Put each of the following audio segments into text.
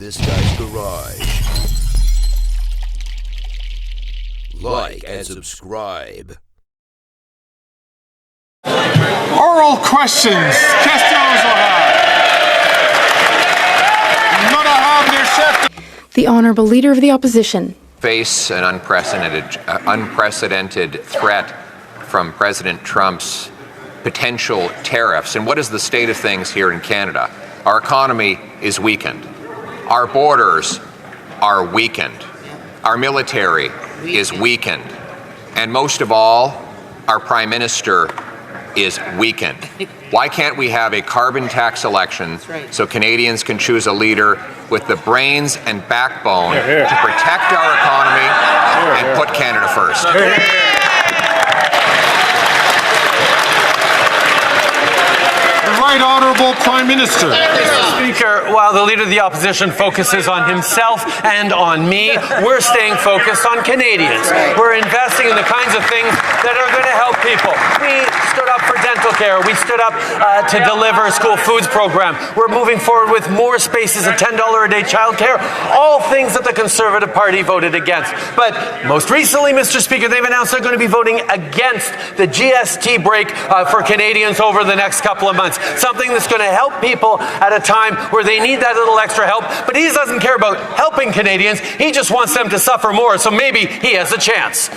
this guy's garage. Like and subscribe. Oral questions. Questions The Honourable Leader of the Opposition. Face an unprecedented threat from President Trump's potential tariffs. And what is the state of things here in Canada? Our economy is weakened. Our borders are weakened. Our military is weakened. And most of all, our Prime Minister is weakened. Why can't we have a carbon tax election so Canadians can choose a leader with the brains and backbone to protect our economy and put Canada first? The Right Honourable Prime Minister. Mr. Speaker, while the Leader of the Opposition focuses on himself and on me, we're staying focused on Canadians. We're investing in the kinds of things that are going to help people. We stood up for dental care. We stood up to deliver a school foods program. We're moving forward with more spaces of $10 a day childcare, all things that the Conservative Party voted against. But most recently, Mr. Speaker, they've announced they're going to be voting against the GST break for Canadians over the next couple of months. Something that's going to help people at a time where they need that little extra help. But he doesn't care about helping Canadians. He just wants them to suffer more. So maybe he has a chance.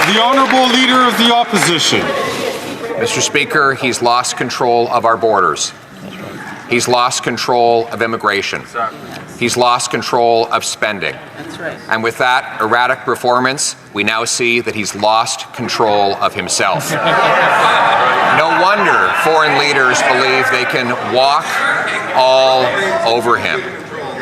The Honourable Leader of the Opposition. Mr. Speaker, he's lost control of our borders. He's lost control of immigration. He's lost control of spending. And with that erratic performance, we now see that he's lost control of himself. No wonder foreign leaders believe they can walk all over him.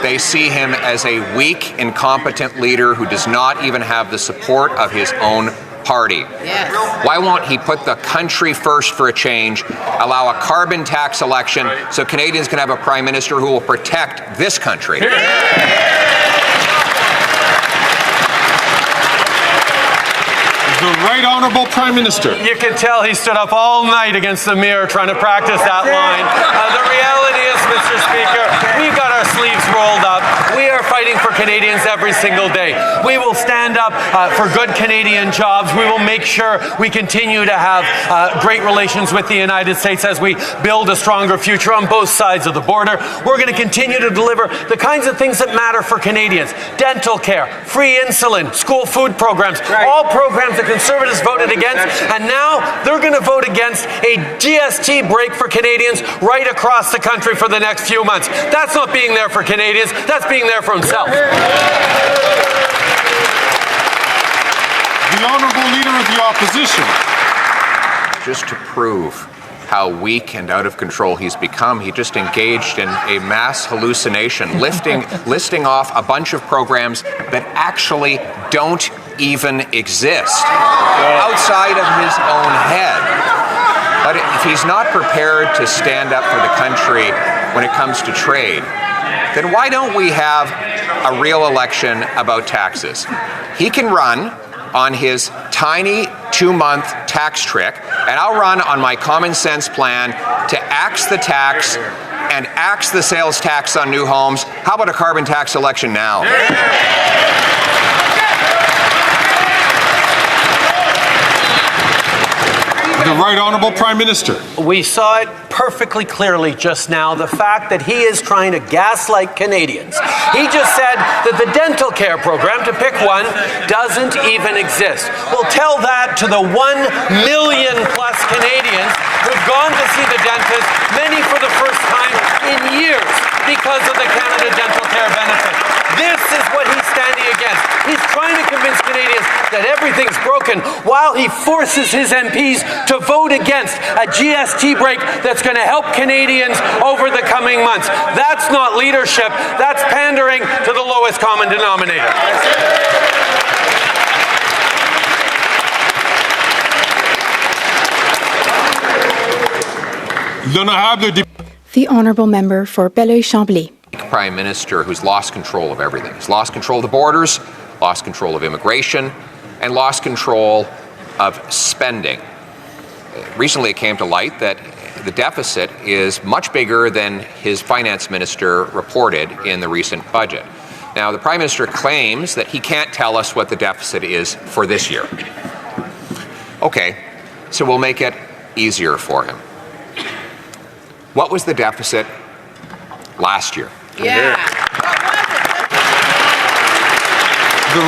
They see him as a weak, incompetent leader who does not even have the support of his own party. Yes. Why won't he put the country first for a change, allow a carbon tax election so Canadians can have a Prime Minister who will protect this country? The Right Honourable Prime Minister. You can tell he stood up all night against the mirror trying to practice that line. The reality is, Mr. Speaker, we've got our sleeves rolled up. We are fighting for Canadians every single day. We will stand up for good Canadian jobs. We will make sure we continue to have great relations with the United States as we build a stronger future on both sides of the border. We're going to continue to deliver the kinds of things that matter for Canadians. Dental care, free insulin, school food programs, all programs that Conservatives voted against, and now they're going to vote against a GST break for Canadians right across the country for the next few months. That's not being there for Canadians, that's being there for himself. The Honourable Leader of the Opposition. Just to prove how weak and out of control he's become, he just engaged in a mass hallucination, listing off a bunch of programs that actually don't even exist outside of his own head. But if he's not prepared to stand up for the country when it comes to trade, then why don't we have a real election about taxes? He can run on his tiny 2-month tax trick, and I'll run on my common sense plan to axe the tax and axe the sales tax on new homes. How about a carbon tax election now? The Right Honourable Prime Minister. We saw it perfectly clearly just now, the fact that he is trying to gaslight Canadians. He just said that the dental care program, to pick one, doesn't even exist. Well, tell that to the 1 million plus Canadians who've gone to see the dentist, many for the first time in years, because of the Canada Dental Care benefit. This is what he's standing against. He's trying to convince Canadians that everything's broken while he forces his MPs to vote against a GST break that's going to help Canadians over the coming months. That's not leadership. That's pandering to the lowest common denominator. The Honourable Member for Belleuil-Chambly. Prime Minister who's lost control of everything. He's lost control of the borders, lost control of immigration, and lost control of spending. Recently it came to light that the deficit is much bigger than his finance minister reported in the recent budget. Now, the Prime Minister claims that he can't tell us what the deficit is for this year. Okay, so we'll make it easier for him. What was the deficit last year? The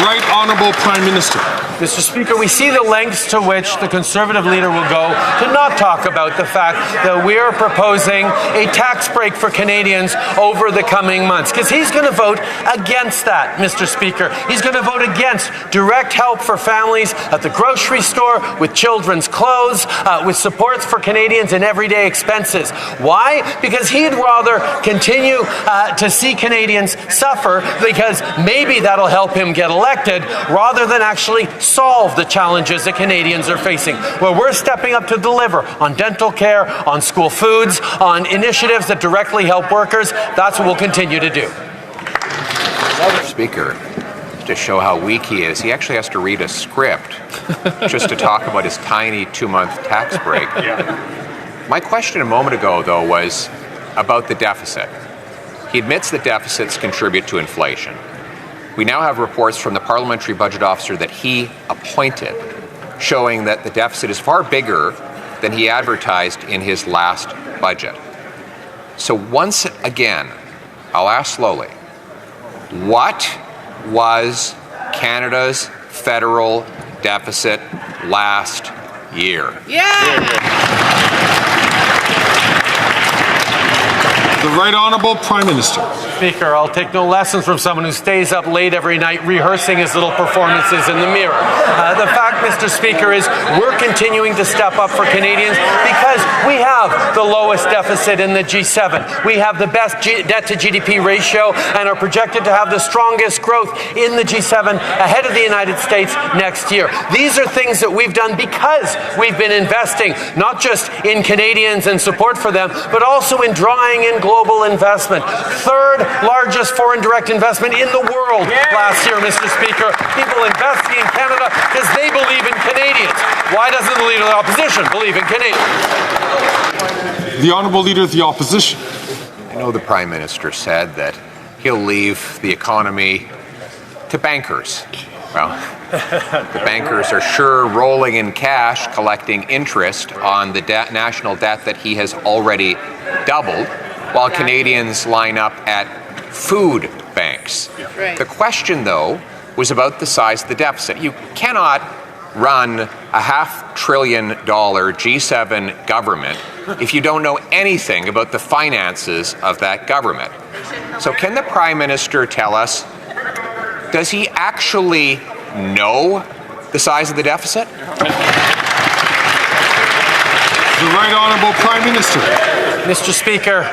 Right Honourable Prime Minister. Mr. Speaker, we see the lengths to which the Conservative leader will go to not talk about the fact that we are proposing a tax break for Canadians over the coming months, because he's going to vote against that, Mr. Speaker. He's going to vote against direct help for families at the grocery store, with children's clothes, with supports for Canadians in everyday expenses. Why? Because he'd rather continue to see Canadians suffer, because maybe that'll help him get elected, rather than actually solve the challenges that Canadians are facing. Well, we're stepping up to deliver on dental care, on school foods, on initiatives that directly help workers. That's what we'll continue to do. Speaker, to show how weak he is, he actually has to read a script just to talk about his tiny 2-month tax break. My question a moment ago, though, was about the deficit. He admits that deficits contribute to inflation. We now have reports from the Parliamentary Budget Officer that he appointed showing that the deficit is far bigger than he advertised in his last budget. So once again, I'll ask slowly, what was Canada's federal deficit last year? The Right Honourable Prime Minister. Speaker, I'll take no lessons from someone who stays up late every night rehearsing his little performances in the mirror. The fact, Mr. Speaker, is we're continuing to step up for Canadians because we have the lowest deficit in the G7. We have the best debt to GDP ratio and are projected to have the strongest growth in the G7 ahead of the United States next year. These are things that we've done because we've been investing not just in Canadians and support for them, but also in drawing in global investment. Third largest foreign direct investment in the world last year, Mr. Speaker. People investing in Canada because they believe in Canadians. Why doesn't the Leader of the Opposition believe in Canadians? The Honourable Leader of the Opposition. I know the Prime Minister said that he'll leave the economy to bankers. Well, the bankers are sure rolling in cash, collecting interest on the national debt that he has already doubled, while Canadians line up at food banks. The question, though, was about the size of the deficit. You cannot run a $500 billion G7 government if you don't know anything about the finances of that government. So can the Prime Minister tell us, does he actually know the size of the deficit? The Right Honourable Prime Minister. Mr. Speaker,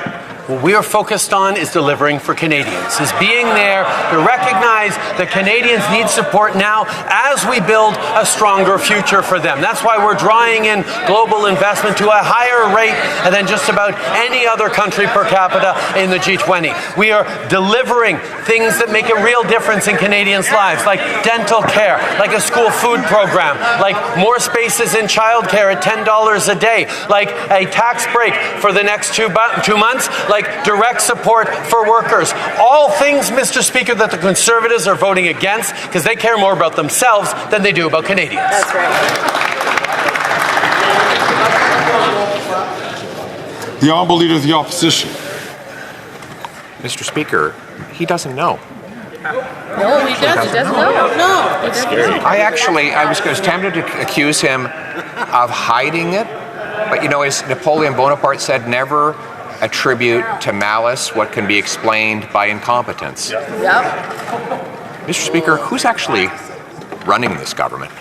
what we are focused on is delivering for Canadians, is being there to recognize that Canadians need support now as we build a stronger future for them. That's why we're drawing in global investment to a higher rate than just about any other country per capita in the G20. We are delivering things that make a real difference in Canadians' lives, like dental care, like a school food program, like more spaces in childcare at $10 a day, like a tax break for the next 2 months, like direct support for workers. All things, Mr. Speaker, that the Conservatives are voting against because they care more about themselves than they do about Canadians. That's right. The Honourable Leader of the Opposition. Mr. Speaker, he doesn't know. No, he doesn't. No. It's scary. I was tempted to accuse him of hiding it, but as Napoleon Bonaparte said, never attribute to malice what can be explained by incompetence. Yep. Mr. Speaker, who's actually running this government?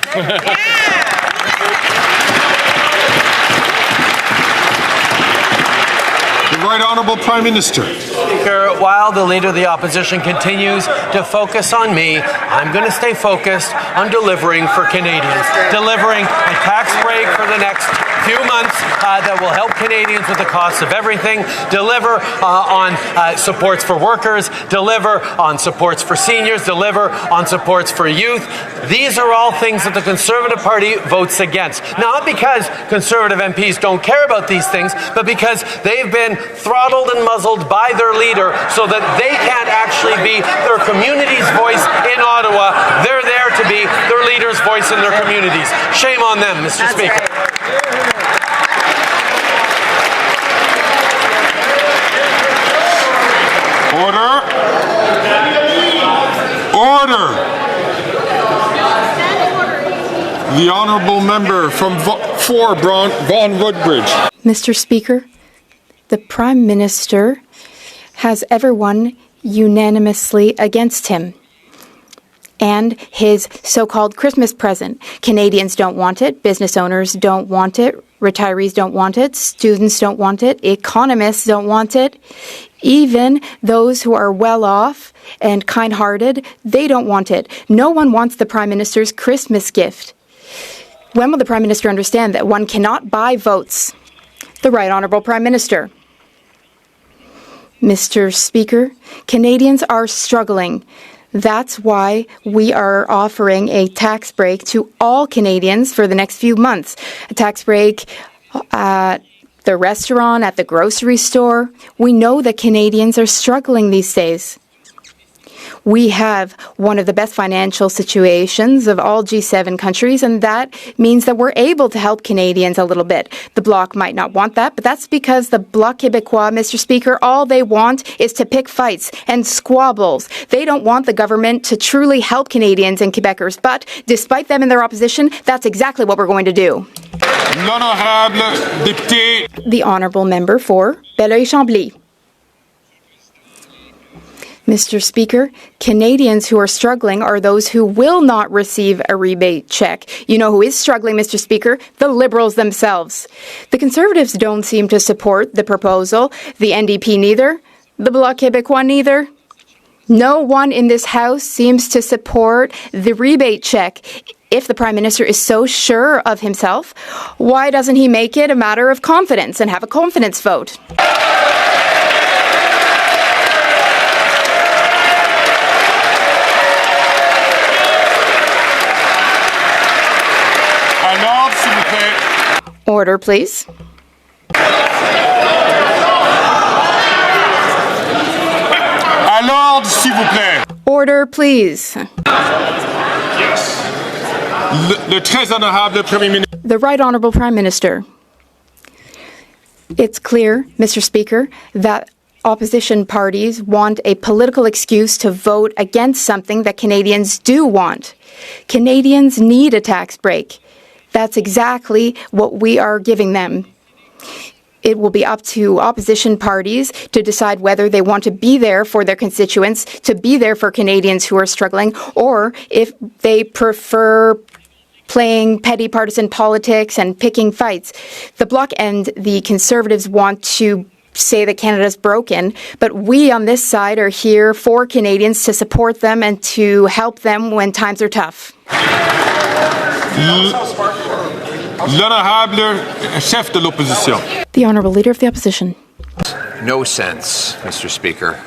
The Right Honourable Prime Minister. Speaker, while the Leader of the Opposition continues to focus on me, I'm going to stay focused on delivering for Canadians, delivering a tax break for the next few months that will help Canadians with the cost of everything, deliver on supports for workers, deliver on supports for seniors, deliver on supports for youth. These are all things that the Conservative Party votes against. Not because Conservative MPs don't care about these things, but because they've been throttled and muzzled by their leader so that they can't actually be their community's voice in Ottawa. They're there to be their leader's voice in their communities. Shame on them, Mr. Speaker. Order. Order. The honourable member from Vaughan Woodbridge. Mr. Speaker, the Prime Minister has everyone unanimously against him and his so-called Christmas present. Canadians don't want it, business owners don't want it, retirees don't want it, students don't want it, economists don't want it. Even those who are well off and kind-hearted, they don't want it. No one wants the Prime Minister's Christmas gift. When will the Prime Minister understand that one cannot buy votes? The Right Honourable Prime Minister. Mr. Speaker, Canadians are struggling. That's why we are offering a tax break to all Canadians for the next few months. A tax break at the restaurant, at the grocery store. We know that Canadians are struggling these days. We have one of the best financial situations of all G7 countries, and that means that we're able to help Canadians a little bit. The Bloc might not want that, but that's because the Bloc Québécois, Mr. Speaker, all they want is to pick fights and squabbles. They don't want the government to truly help Canadians and Quebecers, but despite them in their opposition, that's exactly what we're going to do. L'honorable député. The Honourable Member for Belleuil-Chambly. Mr. Speaker, Canadians who are struggling are those who will not receive a rebate check. You know who is struggling, Mr. Speaker? The Liberals themselves. The Conservatives don't seem to support the proposal. The NDP neither. The Bloc Québécois neither. No one in this House seems to support the rebate check. If the Prime Minister is so sure of himself, why doesn't he make it a matter of confidence and have a confidence vote? Order, please. À l'ordre, s'il vous plaît. Order, please. Le très honorable Premier Ministre. The Right Honourable Prime Minister. It's clear, Mr. Speaker, that opposition parties want a political excuse to vote against something that Canadians do want. Canadians need a tax break. That's exactly what we are giving them. It will be up to opposition parties to decide whether they want to be there for their constituents, to be there for Canadians who are struggling, or if they prefer playing petty partisan politics and picking fights. The Bloc and the Conservatives want to say that Canada's broken, but we on this side are here for Canadians to support them and to help them when times are tough. L'honorable chef de l'opposition. The Honourable Leader of the Opposition. No sense, Mr. Speaker.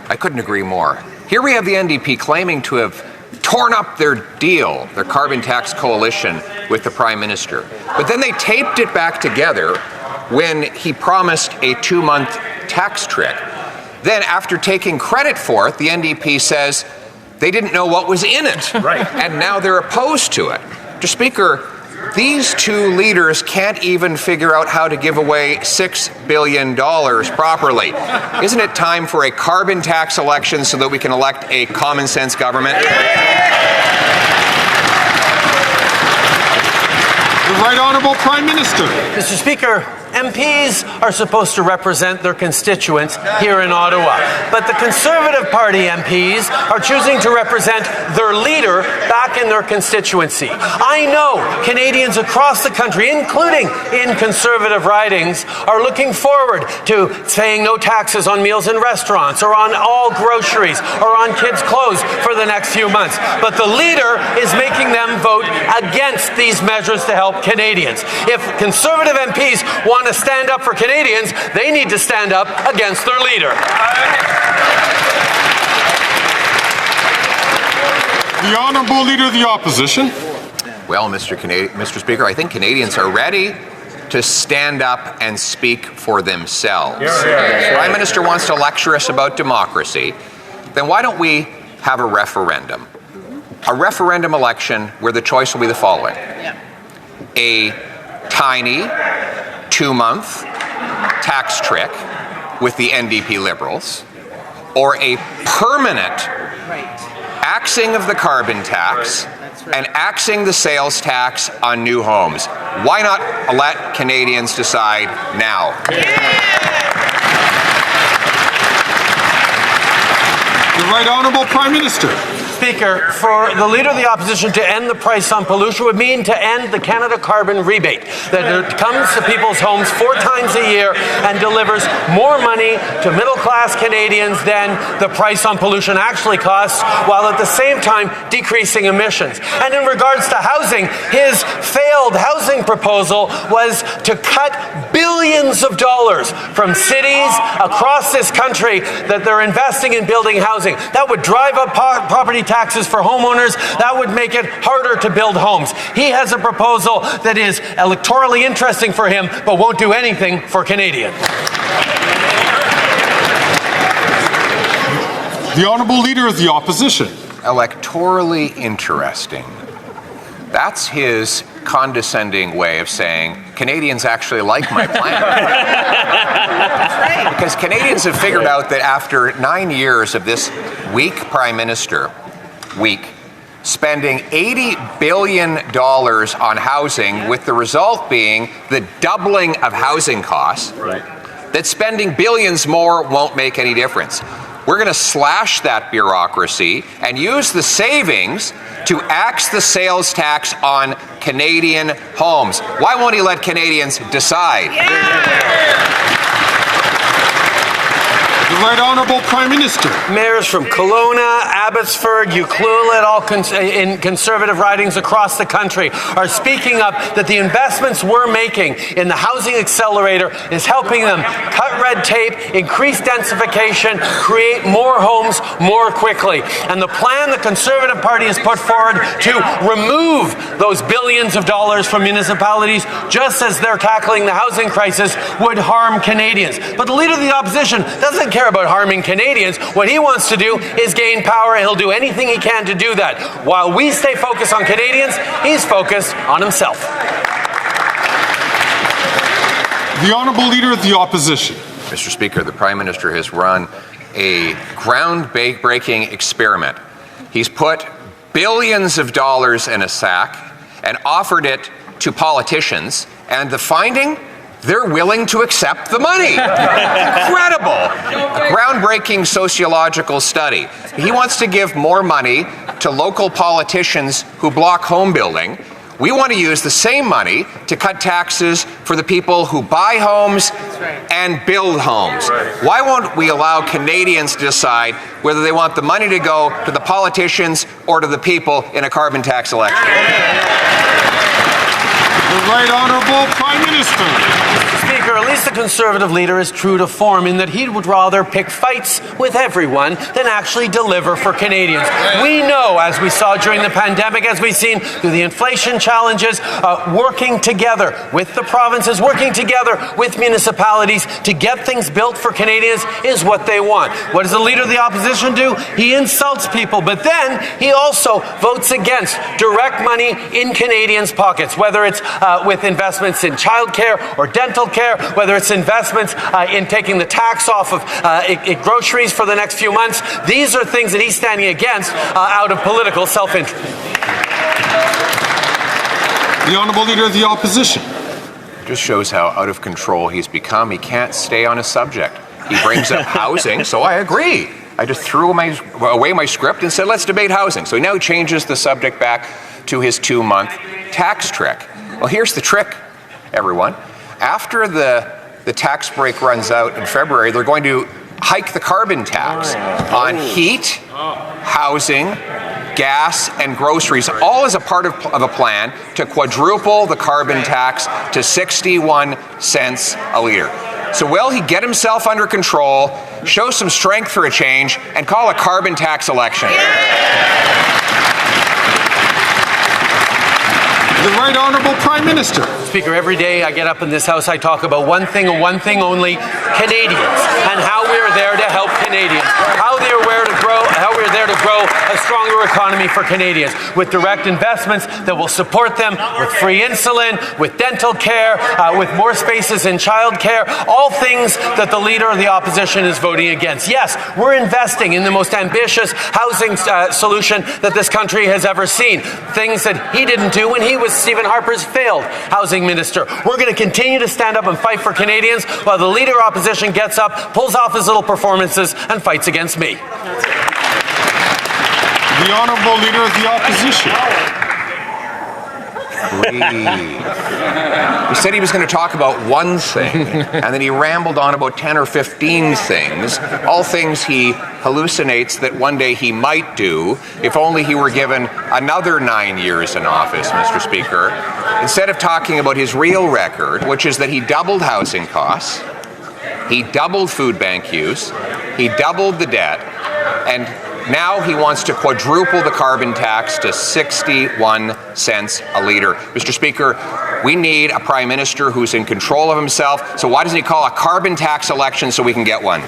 I couldn't agree more. Here we have the NDP claiming to have torn up their deal, their carbon tax coalition with the Prime Minister. But then they taped it back together when he promised a 2-month tax trick. Then, after taking credit for it, the NDP says they didn't know what was in it. Right. And now they're opposed to it. Mr. Speaker, these two leaders can't even figure out how to give away $6 billion properly. Isn't it time for a carbon tax election so that we can elect a common sense government? The Right Honourable Prime Minister. Mr. Speaker, MPs are supposed to represent their constituents here in Ottawa, but the Conservative Party MPs are choosing to represent their leader back in their constituency. I know Canadians across the country, including in Conservative ridings, are looking forward to paying no taxes on meals in restaurants or on all groceries or on kids' clothes for the next few months. But the leader is making them vote against these measures to help Canadians. If Conservative MPs want to stand up for Canadians, they need to stand up against their leader. The Honourable Leader of the Opposition. Well, Mr. Speaker, I think Canadians are ready to stand up and speak for themselves. If the Prime Minister wants to lecture us about democracy, then why don't we have a referendum? A referendum election where the choice will be the following. A tiny 2-month tax trick with the NDP Liberals, or a permanent axing of the carbon tax and axing the sales tax on new homes. Why not let Canadians decide now? The Right Honourable Prime Minister. Speaker, for the Leader of the Opposition to end the price on pollution would mean to end the Canada carbon rebate that comes to people's homes 4 times a year and delivers more money to middle-class Canadians than the price on pollution actually costs, while at the same time decreasing emissions. And in regards to housing, his failed housing proposal was to cut billions of dollars from cities across this country that they're investing in building housing. That would drive up property taxes for homeowners. That would make it harder to build homes. He has a proposal that is electorally interesting for him, but won't do anything for Canadians. The Honourable Leader of the Opposition. Electorally interesting. That's his condescending way of saying Canadians actually like my plan. Because Canadians have figured out that after 9 years of this weak Prime Minister, spending $80 billion on housing, with the result being the doubling of housing costs, that spending billions more won't make any difference. We're going to slash that bureaucracy and use the savings to axe the sales tax on Canadian homes. Why won't he let Canadians decide? The Right Honourable Prime Minister. Mayors from Kelowna, Abbotsford, Ucluelet, all in Conservative ridings across the country are speaking up that the investments we're making in the housing accelerator is helping them cut red tape, increase densification, create more homes more quickly. And the plan the Conservative Party has put forward to remove those billions of dollars from municipalities, just as they're tackling the housing crisis, would harm Canadians. But the Leader of the Opposition doesn't care about harming Canadians. What he wants to do is gain power, and he'll do anything he can to do that. While we stay focused on Canadians, he's focused on himself. The Honourable Leader of the Opposition. Mr. Speaker, the Prime Minister has run a groundbreaking experiment. He's put billions of dollars in a sack and offered it to politicians, and the finding? They're willing to accept the money. Incredible. A groundbreaking sociological study. He wants to give more money to local politicians who block home building. We want to use the same money to cut taxes for the people who buy homes and build homes. Why won't we allow Canadians to decide whether they want the money to go to the politicians or to the people in a carbon tax election? The Right Honourable Prime Minister. Speaker, at least the Conservative leader is true to form in that he would rather pick fights with everyone than actually deliver for Canadians. We know, as we saw during the pandemic, as we've seen through the inflation challenges, working together with the provinces, working together with municipalities to get things built for Canadians is what they want. What does the Leader of the Opposition do? He insults people, but then he also votes against direct money in Canadians' pockets, whether it's with investments in childcare or dental care, whether it's investments in taking the tax off of groceries for the next few months. These are things that he's standing against out of political self-interest. The Honourable Leader of the Opposition. Just shows how out of control he's become. He can't stay on a subject. He brings up housing, so I agree. I just threw away my script and said, let's debate housing. So he now changes the subject back to his 2-month tax trick. Well, here's the trick, everyone. After the tax break runs out in February, they're going to hike the carbon tax on heat, housing, gas, and groceries, all as a part of a plan to quadruple the carbon tax to 61 cents a litre. So will he get himself under control, show some strength for a change, and call a carbon tax election? The Right Honourable Prime Minister. Speaker, every day I get up in this House, I talk about one thing and one thing only, Canadians, and how we're there to help Canadians, how we're there to grow a stronger economy for Canadians, with direct investments that will support them, with free insulin, with dental care, with more spaces in childcare, all things that the Leader of the Opposition is voting against. Yes, we're investing in the most ambitious housing solution that this country has ever seen, things that he didn't do when he was Stephen Harper's failed housing minister. We're going to continue to stand up and fight for Canadians while the Leader of Opposition gets up, pulls off his little performances, and fights against me. The Honourable Leader of the Opposition. He said he was going to talk about one thing, and then he rambled on about 10 or 15 things, all things he hallucinates that one day he might do if only he were given another 9 years in office, Mr. Speaker. Instead of talking about his real record, which is that he doubled housing costs, he doubled food bank use, he doubled the debt, and now he wants to quadruple the carbon tax to 61 cents a litre. Mr. Speaker, we need a Prime Minister who's in control of himself, so why doesn't he call a carbon tax election so we can get one? The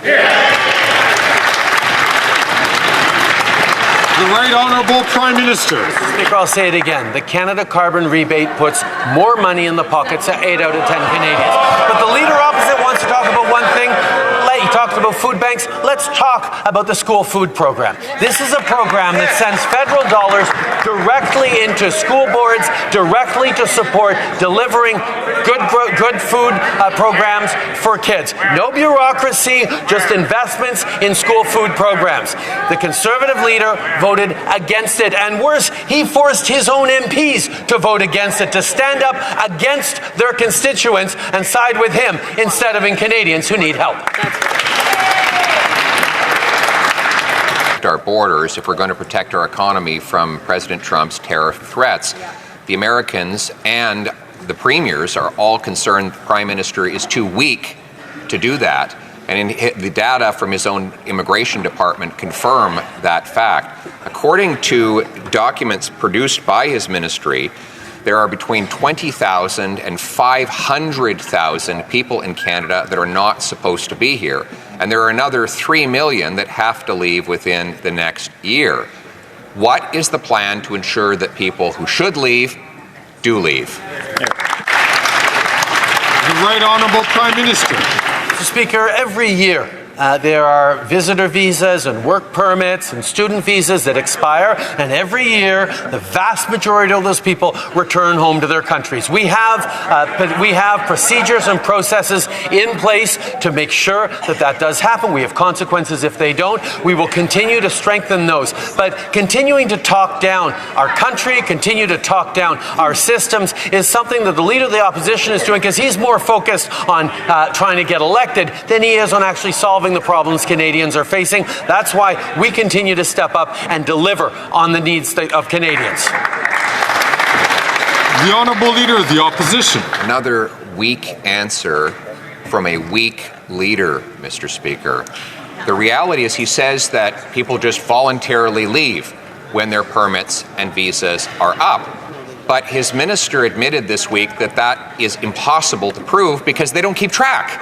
Right Honourable Prime Minister. Mr. Speaker, I'll say it again. The Canada carbon rebate puts more money in the pockets of 8 out of 10 Canadians. But the Leader opposite wants to talk about one thing. He talks about food banks. Let's talk about the school food program. This is a program that sends federal dollars directly into school boards, directly to support delivering good food programs for kids. No bureaucracy, just investments in school food programs. The Conservative Leader voted against it, and worse, he forced his own MPs to vote against it, to stand up against their constituents and side with him instead of in Canadians who need help. Our borders, if we're going to protect our economy from President Trump's tariff threats. The Americans and the premiers are all concerned the Prime Minister is too weak to do that. And the data from his own immigration department confirm that fact. According to documents produced by his ministry, there are between 20,000 and 500,000 people in Canada that are not supposed to be here. And there are another 3 million that have to leave within the next year. What is the plan to ensure that people who should leave do leave? The Right Honourable Prime Minister. Mr. Speaker, every year there are visitor visas and work permits and student visas that expire, and every year the vast majority of those people return home to their countries. We have procedures and processes in place to make sure that that does happen. We have consequences if they don't. We will continue to strengthen those. But continuing to talk down our country, continue to talk down our systems is something that the Leader of the Opposition is doing because he's more focused on trying to get elected than he is on actually solving the problems Canadians are facing. That's why we continue to step up and deliver on the needs of Canadians. The Honourable Leader of the Opposition. Another weak answer from a weak leader, Mr. Speaker. The reality is he says that people just voluntarily leave when their permits and visas are up. But his minister admitted this week that that is impossible to prove because they don't keep track.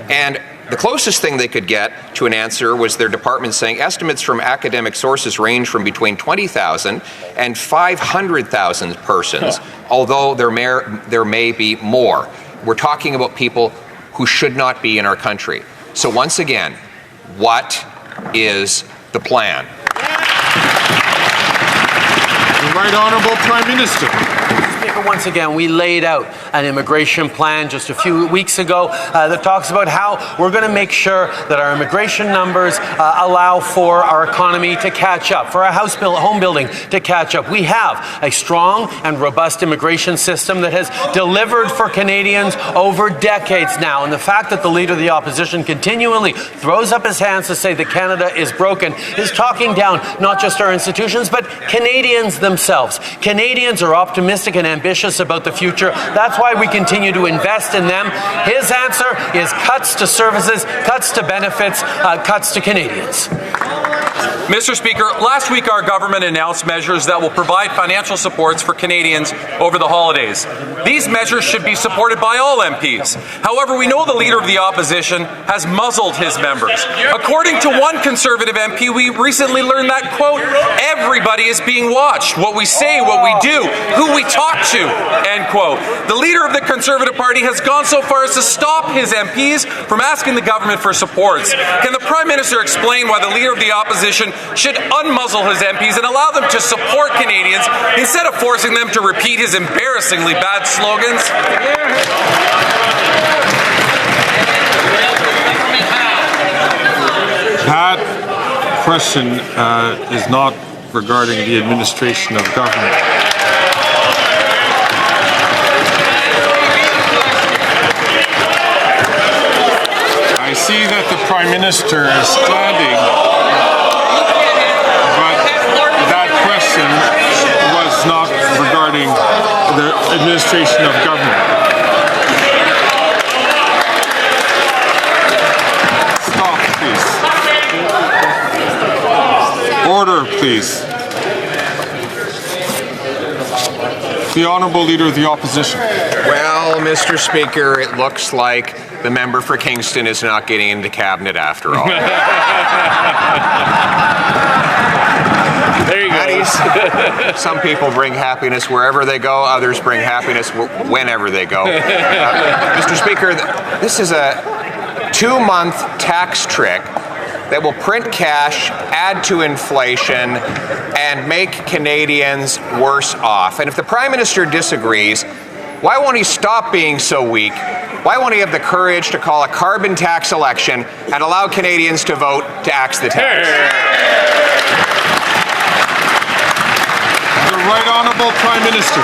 And the closest thing they could get to an answer was their department saying estimates from academic sources range from between 20,000 and 500,000 persons, although there may be more. We're talking about people who should not be in our country. So once again, what is the plan? The Right Honourable Prime Minister. Once again, we laid out an immigration plan just a few weeks ago that talks about how we're going to make sure that our immigration numbers allow for our economy to catch up, for our home building to catch up. We have a strong and robust immigration system that has delivered for Canadians over decades now. And the fact that the Leader of the Opposition continually throws up his hands to say that Canada is broken is talking down not just our institutions, but Canadians themselves. Canadians are optimistic and ambitious about the future. That's why we continue to invest in them. His answer is cuts to services, cuts to benefits, cuts to Canadians. Mr. Speaker, last week our government announced measures that will provide financial supports for Canadians over the holidays. These measures should be supported by all MPs. However, we know the Leader of the Opposition has muzzled his members. According to one Conservative MP, we recently learned that, quote, everybody is being watched. What we say, what we do, who we talk to, end quote. The Leader of the Conservative Party has gone so far as to stop his MPs from asking the government for supports. Can the Prime Minister explain why the Leader of the Opposition should unmuzzle his MPs and allow them to support Canadians instead of forcing them to repeat his embarrassingly bad slogans? That question is not regarding the administration of government. I see that the Prime Minister is standing, but that question was not regarding the administration of government. Stop, please. Order, please. The Honourable Leader of the Opposition. Well, Mr. Speaker, it looks like the member for Kingston is not getting into cabinet after all. There you go. Some people bring happiness wherever they go, others bring happiness whenever they go. Mr. Speaker, this is a 2-month tax trick that will print cash, add to inflation, and make Canadians worse off. And if the Prime Minister disagrees, why won't he stop being so weak? Why won't he have the courage to call a carbon tax election and allow Canadians to vote to axe the tax? The Right Honourable Prime Minister.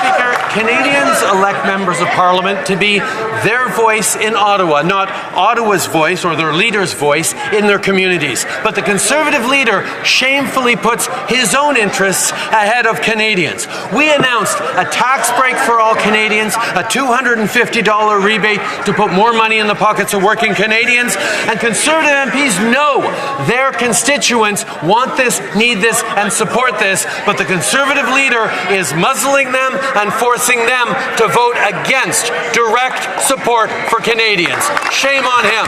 Speaker, Canadians elect members of Parliament to be their voice in Ottawa, not Ottawa's voice or their leader's voice in their communities. But the Conservative leader shamefully puts his own interests ahead of Canadians. We announced a tax break for all Canadians, a $250 rebate to put more money in the pockets of working Canadians, and Conservative MPs know their constituents want this, need this, and support this, but the Conservative leader is muzzling them and forcing them to vote against direct support for Canadians. Shame on him.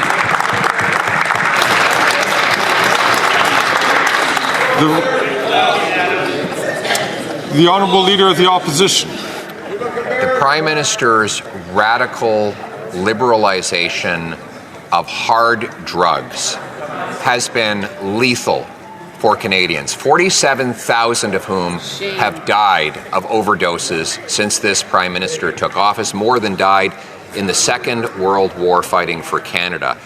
The Honourable Leader of the Opposition. The Prime Minister's radical liberalization of hard drugs has been lethal for Canadians, 47,000 of whom have died of overdoses since this Prime Minister took office, more than died in the Second World War fighting for Canada.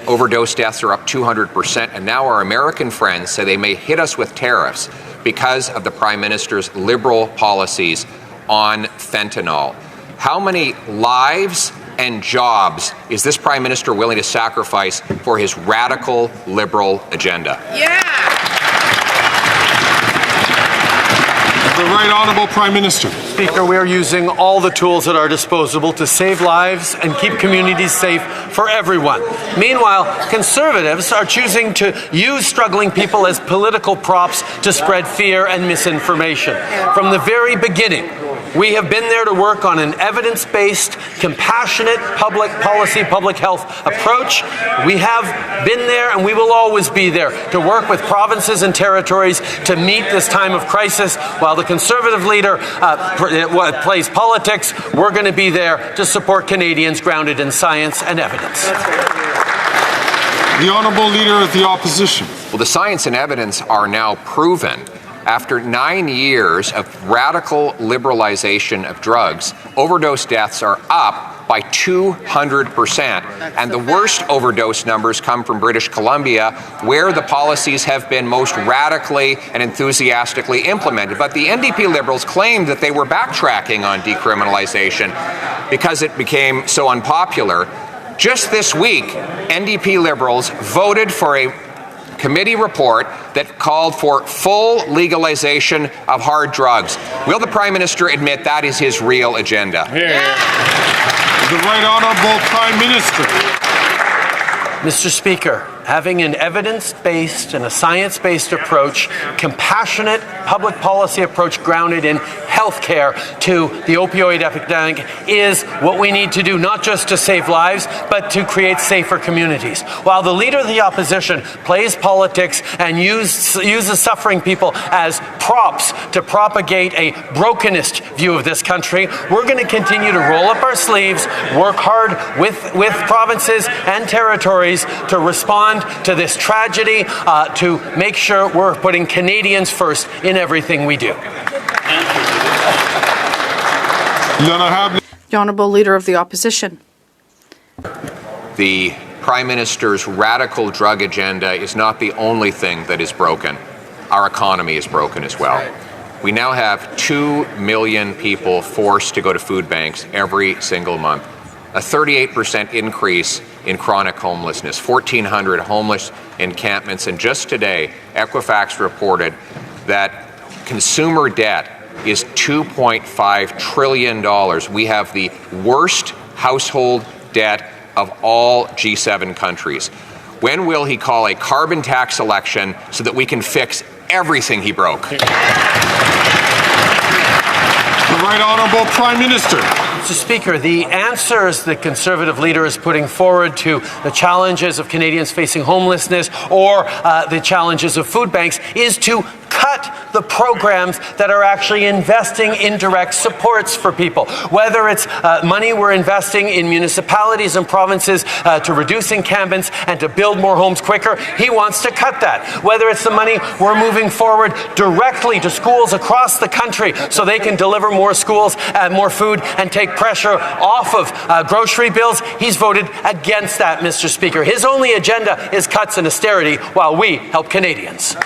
Overdose deaths are up 200%, and now our American friends say they may hit us with tariffs because of the Prime Minister's liberal policies on fentanyl. How many lives and jobs is this Prime Minister willing to sacrifice for his radical liberal agenda? The Right Honourable Prime Minister. Speaker, we are using all the tools at our disposal to save lives and keep communities safe for everyone. Meanwhile, Conservatives are choosing to use struggling people as political props to spread fear and misinformation. From the very beginning, we have been there to work on an evidence-based, compassionate public policy, public health approach. We have been there and we will always be there to work with provinces and territories to meet this time of crisis. While the Conservative leader plays politics, we're going to be there to support Canadians grounded in science and evidence. The Honourable Leader of the Opposition. Well, the science and evidence are now proven After 9 years of radical liberalization of drugs, overdose deaths are up by 200%. And the worst overdose numbers come from British Columbia, where the policies have been most radically and enthusiastically implemented. But the NDP Liberals claimed that they were backtracking on decriminalization because it became so unpopular. Just this week, NDP Liberals voted for a committee report that called for full legalization of hard drugs. Will the Prime Minister admit that is his real agenda? The Right Honourable Prime Minister. Mr. Speaker, having an evidence-based and a science-based approach, compassionate public policy approach grounded in healthcare to the opioid epidemic is what we need to do, not just to save lives, but to create safer communities. While the Leader of the Opposition plays politics and uses suffering people as props to propagate a brokenist view of this country, we're going to continue to roll up our sleeves, work hard with provinces and territories to respond to this tragedy, to make sure we're putting Canadians first in everything we do. The Honourable Leader of the Opposition. The Prime Minister's radical drug agenda is not the only thing that is broken. Our economy is broken as well. We now have 2 million people forced to go to food banks every single month. A 38% increase in chronic homelessness, 1,400 homeless encampments, and just today, Equifax reported that consumer debt is $2.5 trillion. We have the worst household debt of all G7 countries. When will he call a carbon tax election so that we can fix everything he broke? The Right Honourable Prime Minister. Mr. Speaker, the answers the Conservative leader is putting forward to the challenges of Canadians facing homelessness or the challenges of food banks is to cut the programs that are actually investing in direct supports for people. Whether it's money we're investing in municipalities and provinces to reduce encampments and to build more homes quicker, he wants to cut that. Whether it's the money we're moving forward directly to schools across the country so they can deliver more schools, more food, and take pressure off of grocery bills, he's voted against that, Mr. Speaker. His only agenda is cuts and austerity while we help Canadians.